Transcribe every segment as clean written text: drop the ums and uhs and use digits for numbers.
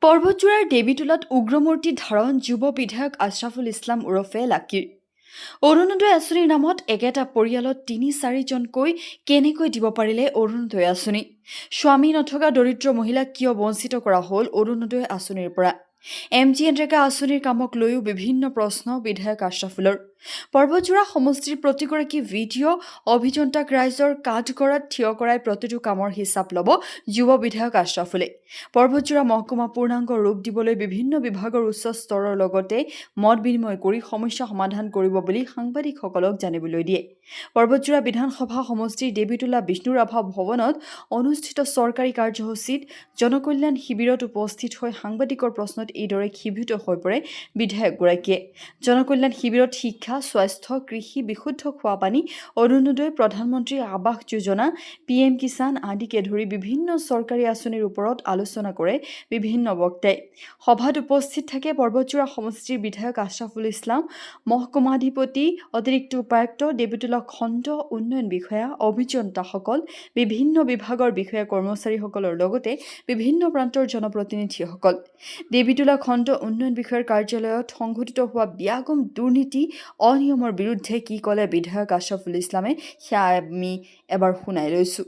পৰ্বতজোৰাৰ দেৱীতোলাত উগ্ৰমূৰ্তি ধাৰণ যুৱ বিধায়ক আশ্ৰাফুল ইছলাম ওৰফে লাকিৰ। অৰুণোদয় আঁচনিৰ নামত একেটা পৰিয়ালত ৩-৪জনকৈ কেনেকৈ দিব পাৰিলে অৰুণোদয় আঁচনি? স্বামী নথকা দৰিদ্ৰ মহিলাক কিয় বঞ্চিত কৰা হ'ল অৰুণোদয় আঁচনিৰ পৰা? MGNৰেগা আঁচনিৰ কামক লৈও বিভিন্ন প্ৰশ্ন বিধায়ক আশ্ৰাফুলৰ। পৰ্বতজোৰা সমষ্টিৰ প্ৰতিগৰাকী ভিডিঅ' অভিযন্তাক ৰাইজৰ কাঠগড়াত থিয় কৰাই প্ৰতিটো কামৰ হিচাপ ল'ব যুৱ বিধায়ক আশ্ৰাফুলে। পৰ্বতজোৰা মহকুমা পূৰ্ণাংগ ৰূপ দিবলৈ বিভিন্ন বিভাগৰ উচ্চ স্তৰৰ লগতে মত বিনিময় কৰি সমস্যা সমাধান কৰিব বুলি সাংবাদিকসকলক জানিবলৈ দিয়ে। পৰ্বতজোৰা বিধানসভা সমষ্টিৰ দেৱীতোলা বিষ্ণুৰাভা ভৱনত অনুষ্ঠিত চৰকাৰী কাৰ্যসূচীত জনকল্যাণ শিবিৰত উপস্থিত হৈ সাংবাদিকৰ প্ৰশ্নত এইদৰে ক্ষোভিত হৈ পৰে বিধায়কগৰাকীয়ে। জনকল্যাণ শিবিৰত শিক্ষা, স্বাস্থ্য, কৃষি, বিশুদ্ধ খোৱা পানী, অৰুণোদয়, প্ৰধানমন্ত্ৰী আৱাস যোজনা, PM কিষাণ আদিকে ধৰি বিভিন্ন চৰকাৰী আঁচনিৰ ওপৰত আলোচনা কৰে বিভিন্ন বক্তাই। সভাত উপস্থিত থাকে পৰ্বতজোৰা সমষ্টিৰ বিধায়ক আশ্ৰাফুল ইছলাম, মহকুমাধিপতি, অতিৰিক্ত উপায়ুক্ত, দেৱীতোলা খণ্ড উন্নয়ন বিষয়া, অভিযন্তাসকল, বিভিন্ন বিভাগৰ বিষয়া কৰ্মচাৰীসকলৰ লগতে বিভিন্ন প্ৰান্তৰ জনপ্ৰতিনিধিসকল। দেৱীতোলা খণ্ড উন্নয়ন বিষয়াৰ কাৰ্যালয়ত সংঘটিত হোৱা ব্যাপক দুৰ্নীতি অনিয়মৰ বিৰুদ্ধে কি ক'লে বিধায়ক আশ্ৰাফুল ইছলামে সেয়া আমি এবাৰ শুনাই লৈছোঁ।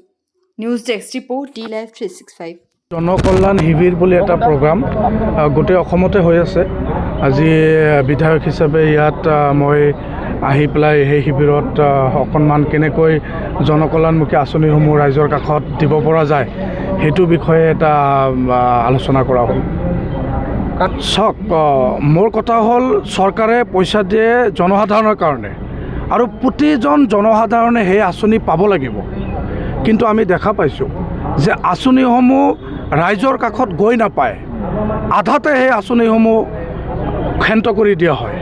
News desk report DLive 365। Janakalyan শিবিৰ বুলি এটা প্ৰগ্ৰাম গোটেই অসমতে হৈ আছে। আজি বিধায়ক হিচাপে ইয়াত মই আহি পেলাই সেই শিবিৰত অকণমান কেনেকৈ জনকল্যাণমুখী আঁচনিসমূহ ৰাইজৰ কাষত দিব পৰা যায় সেইটো বিষয়ে এটা আলোচনা কৰা হ'ল। চাওক, মোৰ কথা হ'ল চৰকাৰে পইচা দিয়ে জনসাধাৰণৰ কাৰণে আৰু প্ৰতিজন জনসাধাৰণে সেই আঁচনি পাব লাগিব। কিন্তু আমি দেখা পাইছোঁ যে আঁচনিসমূহ ৰাইজৰ কাষত গৈ নাপায়, আধাতে সেই আঁচনিসমূহ ক্ষান্ত কৰি দিয়া হয়।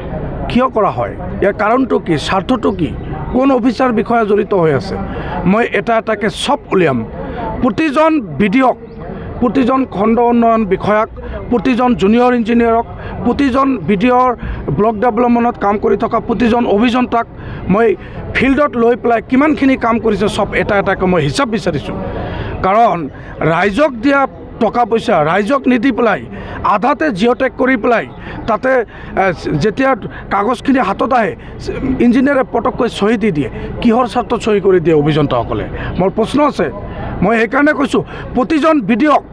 কিয় কৰা হয়? ইয়াৰ কাৰণটো কি? স্বাৰ্থটো কি? কোন অফিচাৰ বিষয়া জড়িত হৈ আছে? মই এটা এটাকৈ চব উলিয়াম। প্ৰতিজন BDOক, প্ৰতিজন খণ্ড উন্নয়ন বিষয়াক, প্ৰতিজন জুনিয়ৰ ইঞ্জিনিয়াৰক, প্ৰতিজন BDOৰ ব্লক ডেভেলপমেণ্টত কাম কৰি থকা প্ৰতিজন অভিযন্তাক মই ফিল্ডত লৈ পেলাই কিমানখিনি কাম কৰিছে চব এটা এটাকৈ মই হিচাপ বিচাৰিছোঁ। কাৰণ ৰাইজক দিয়া টকা পইচা ৰাইজক নিদি পেলাই আধাতে জিঅ'টেক কৰি পেলাই তাতে যেতিয়া কাগজখিনি হাতত আহে ইঞ্জিনিয়াৰে পটককৈ চহী দি দিয়ে। কিহৰ স্বাৰ্থত চহী কৰি দিয়ে অভিযন্তাসকলে? মোৰ প্ৰশ্ন আছে। মই সেইকাৰণে কৈছোঁ প্ৰতিজন BDOক,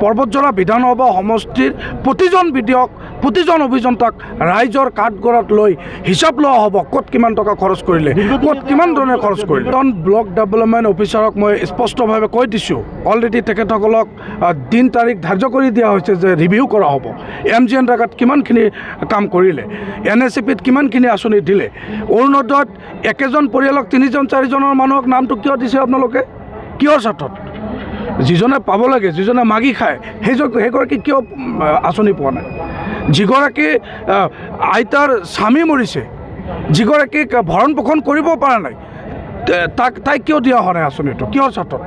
পৰ্বতজোৰা বিধানসভা সমষ্টিৰ প্ৰতিজন BDOক, প্ৰতিজন অভিযন্তাক ৰাইজৰ কাঠগড়াত লৈ হিচাপ লোৱা হ'ব ক'ত কিমান টকা খৰচ কৰিলে, ক'ত কিমান ধৰণে খৰচ কৰিলে। এজন ব্লক ডেভেলপমেণ্ট অফিচাৰক মই স্পষ্টভাৱে কৈ দিছোঁ, অলৰেডি তেখেতসকলক দিন তাৰিখ ধাৰ্য কৰি দিয়া হৈছে যে ৰিভিউ কৰা হ'ব। MGNৰেগাত কিমানখিনি কাম কৰিলে, NSCPত কিমানখিনি আঁচনি দিলে, অৰুণোদয়ত একেজন পৰিয়ালক 3-4জনৰ মানুহক নামটো কিয় দিছে আপোনালোকে? কিহৰ স্বাৰ্থত? যিজনে পাব লাগে, যিজনে মাগি খায় সেইগৰাকী কিয় আঁচনি পোৱা নাই? যিগৰাকী আইতাৰ স্বামী মৰিছে, যিগৰাকীক ভৰণ পোষণ কৰিব পৰা নাই, তাইক কিয় দিয়া হোৱা নাই আঁচনিটো? কিহৰ স্বাৰ্থত?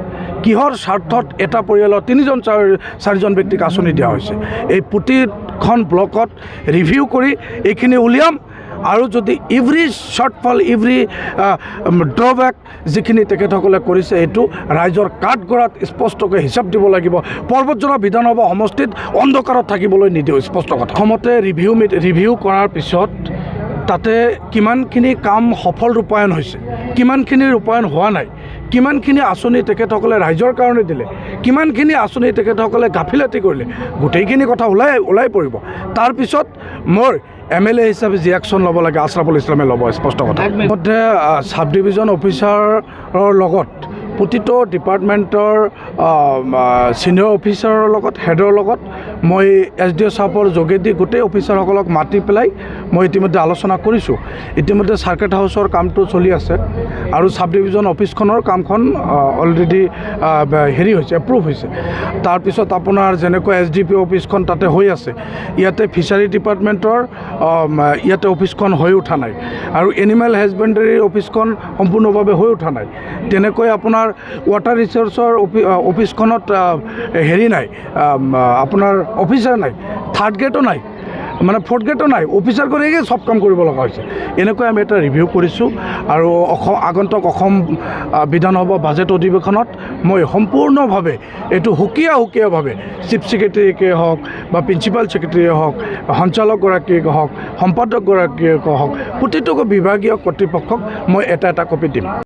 কিহৰ স্বাৰ্থত এটা পৰিয়ালৰ 3-4জন ব্যক্তিক আঁচনি দিয়া হৈছে? এই প্ৰতিখন ব্লকত ৰিভিউ কৰি এইখিনি উলিয়াম আৰু যদি এভৰি শ্বৰ্টফল, এভৰি ড্ৰবেক যিখিনি তেখেতসকলে কৰিছে এইটো ৰাইজৰ কাঠগড়াত স্পষ্টকৈ হিচাপ দিব লাগিব। পৰ্বতজোৰা বিধানসভা সমষ্টিত অন্ধকাৰত থাকিবলৈ নিদিওঁ, স্পষ্ট কথা। অসমতে ৰিভিউ কৰাৰ পিছত তাতে কিমানখিনি কাম সফল ৰূপায়ণ হৈছে, কিমানখিনি ৰূপায়ণ হোৱা নাই, কিমানখিনি আঁচনি তেখেতসকলে ৰাইজৰ কাৰণে দিলে, কিমানখিনি আঁচনি তেখেতসকলে গাফিলতি কৰিলে, গোটেইখিনি কথা ওলাই পৰিব। তাৰপিছত মোৰ MLA হিচাপে যি একশ্যন ল'ব লাগে আশ্ৰাফুল ইছলামে ল'ব, স্পষ্ট কথা। মধ্যে চাব ডিভিজন অফিচাৰৰ লগত প্ৰতিটো ডিপাৰ্টমেণ্টৰ ছিনিয়ৰ অফিচাৰৰ লগত, হেডৰ লগত মই SDO চাপৰ যোগেদি গোটেই অফিচাৰসকলক মাতি পেলাই মই ইতিমধ্যে আলোচনা কৰিছোঁ। ইতিমধ্যে চাৰ্কিট হাউচৰ কামটো চলি আছে আৰু চাব ডিভিজন অফিচখনৰ কামখন অলৰেডি হৈছে, এপ্ৰুভ হৈছে। তাৰপিছত আপোনাৰ যেনেকৈ SDP অফিচখন তাতে হৈ আছে, ইয়াতে ফিচাৰী ডিপাৰ্টমেণ্টৰ ইয়াতে অফিচখন হৈ উঠা নাই আৰু এনিমেল হাজবেণ্ডাৰী অফিচখন সম্পূৰ্ণভাৱে হৈ উঠা নাই। তেনেকৈ আপোনাৰ ৱাটাৰ ৰিচৰ্চৰ অফিচখনত নাই, আপোনাৰ অফিচাৰ নাই, থাৰ্ড গ্ৰেডো নাই। মানে ফৰ্থ গ্ৰেডো নাই, অফিচাৰ কৰিয়ে চব কাম কৰিব লগা হৈছে। এনেকৈ আমি এটা ৰিভিউ কৰিছোঁ আৰু আগন্তুক অসম বিধানসভা বাজেট অধিৱেশনত মই সম্পূৰ্ণভাৱে এইটো সুকীয়াভাৱে চিফ ছেক্ৰেটেৰীকে হওক বা প্ৰিন্সিপাল ছেক্ৰেটেৰীয়ে হওক, সঞ্চালকগৰাকীয়ে হওক, সম্পাদকগৰাকীয়ে হওক, প্ৰতিটো বিভাগীয় কৰ্তৃপক্ষক মই এটা কপি দিম।